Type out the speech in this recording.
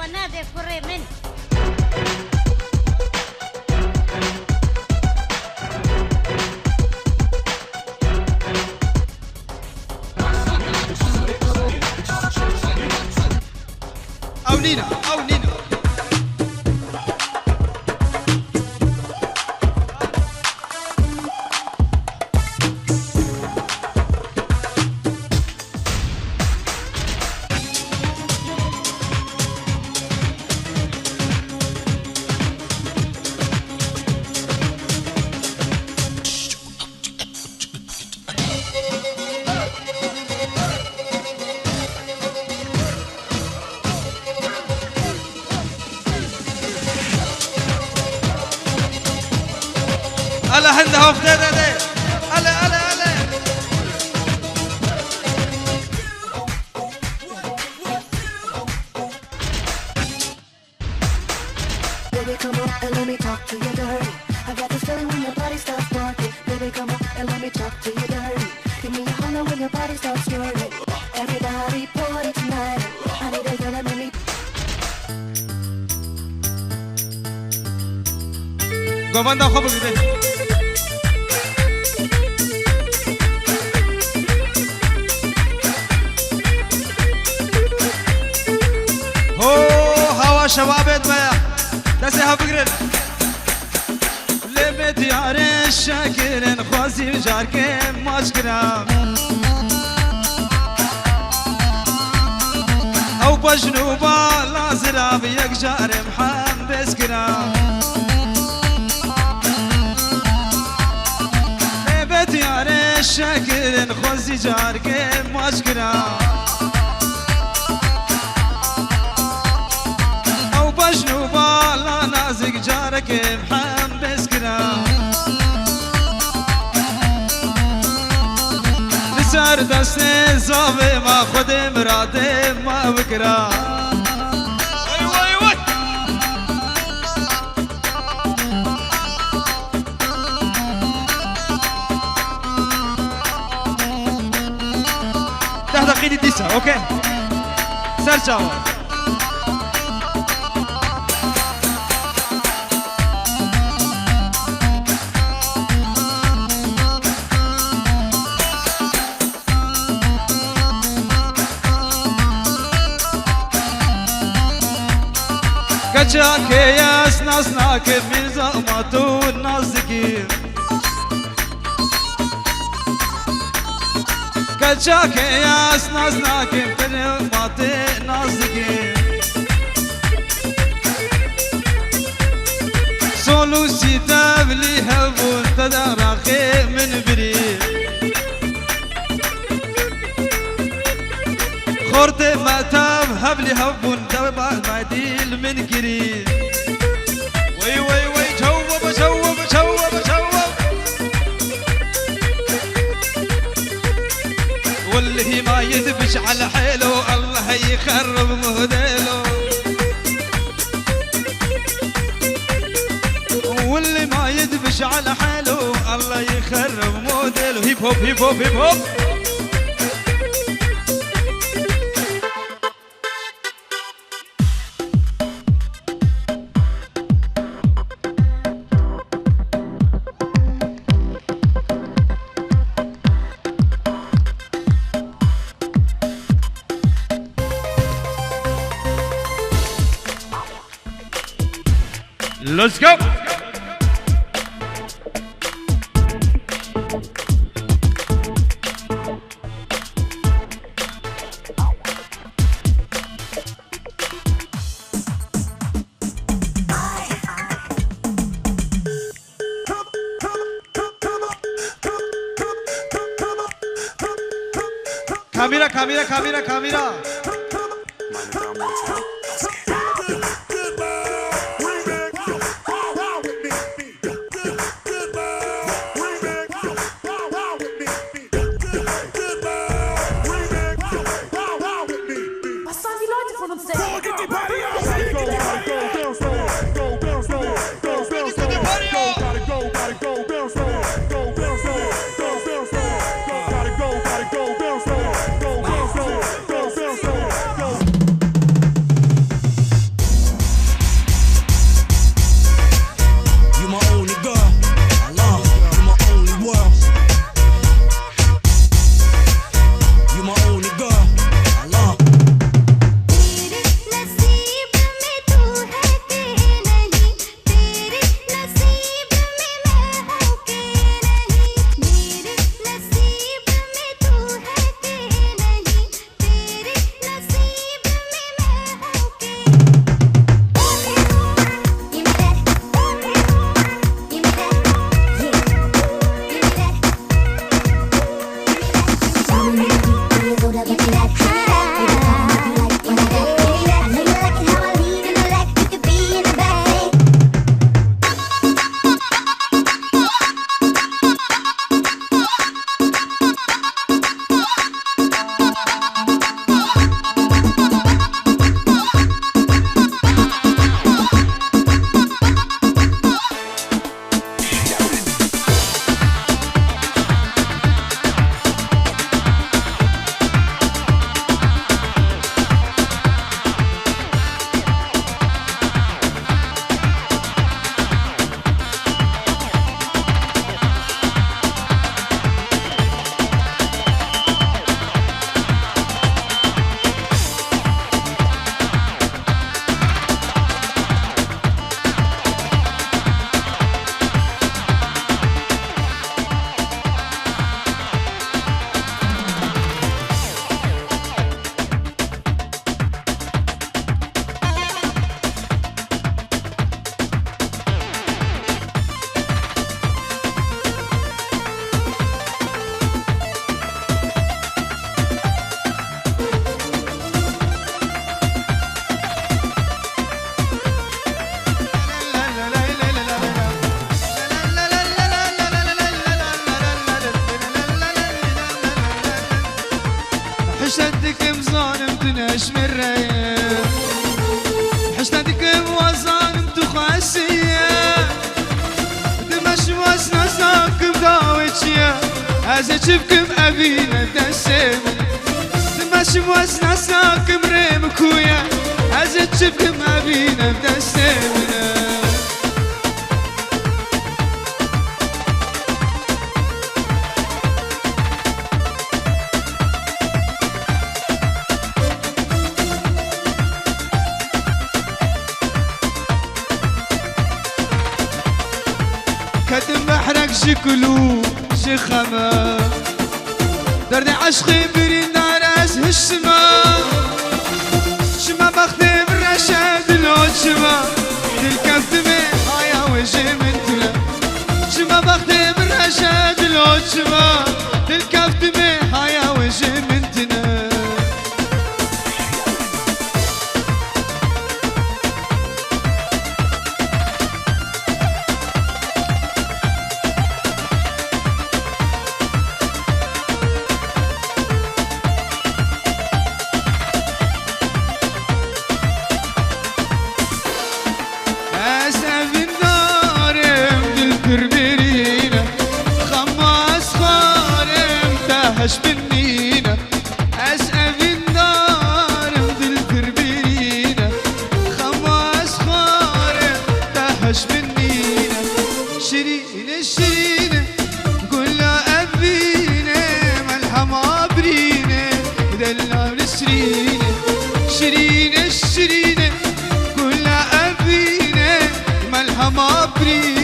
ونادي كوري من أو نينا أو نينا ألا هندها وفدادة دي ألا ألا ألا Baby, come on and let me talk to you dirty. I got this feeling when your body starts working. Baby, come on and let me talk to you dirty. Give me a holler when your body starts swirling. Everybody party tonight. I need a girl that make me. قوماندا خبر بده هوا شبابت بيا دسها فكرن لمت يار الشاكرين خوازي وجاركين ماشكرا او بجنوبا لازرا بيك جار محمد بسكرا لمت يار الشاكرين خوازي جاركين ماشكرا بجنوبا لا نازق جارك محمد بسكرا نسار دستي زوبي ما خد مراتي ما بكرا وي وي وي تحت قيد الدسة اوكي سرجاو كجاك يا سناس ناكب من زغماتو النازقين كجاك يا سناس ناكب من زغماتو النازقين سولو سيتاب لي هبون تدارخي من بريد خورتي ما تاب هبلي هبون دبا معديل من قريب وي وي وي جوب جوب جوب جوب واللي ما يدبش على حيله الله يخرب مهديله واللي ما يدبش على حاله الله يخرب موديله هيب هوب هيب هوب هيب هوب Let's go! Camila, Camila, Camila, Camila. مناش مرية حشتاتكم وزانم تخاسية دمش وزنا ساكم داوتشيا أزجبكم أبينا دسم دمش وزنا ساكم ريمكويا أزجبكم أبينا دسمنا كتم بحرك شكلو شخمة درد عشقي برين دارس هالشما شما بختي بالرشاد الوجمة دلكفتمي هايا وجه من تلا شما بختي بالرشاد الوجمة دلكفتمي هايا وجه من تلا هش بنينا أسقف النار مدل تربينا خماس خارم تهش بنينا شيرين الشيرين كلها أبينا ملحمة برينا دلنا ونسرينا شيرين الشيرين كلها أبينا ملحمة برينا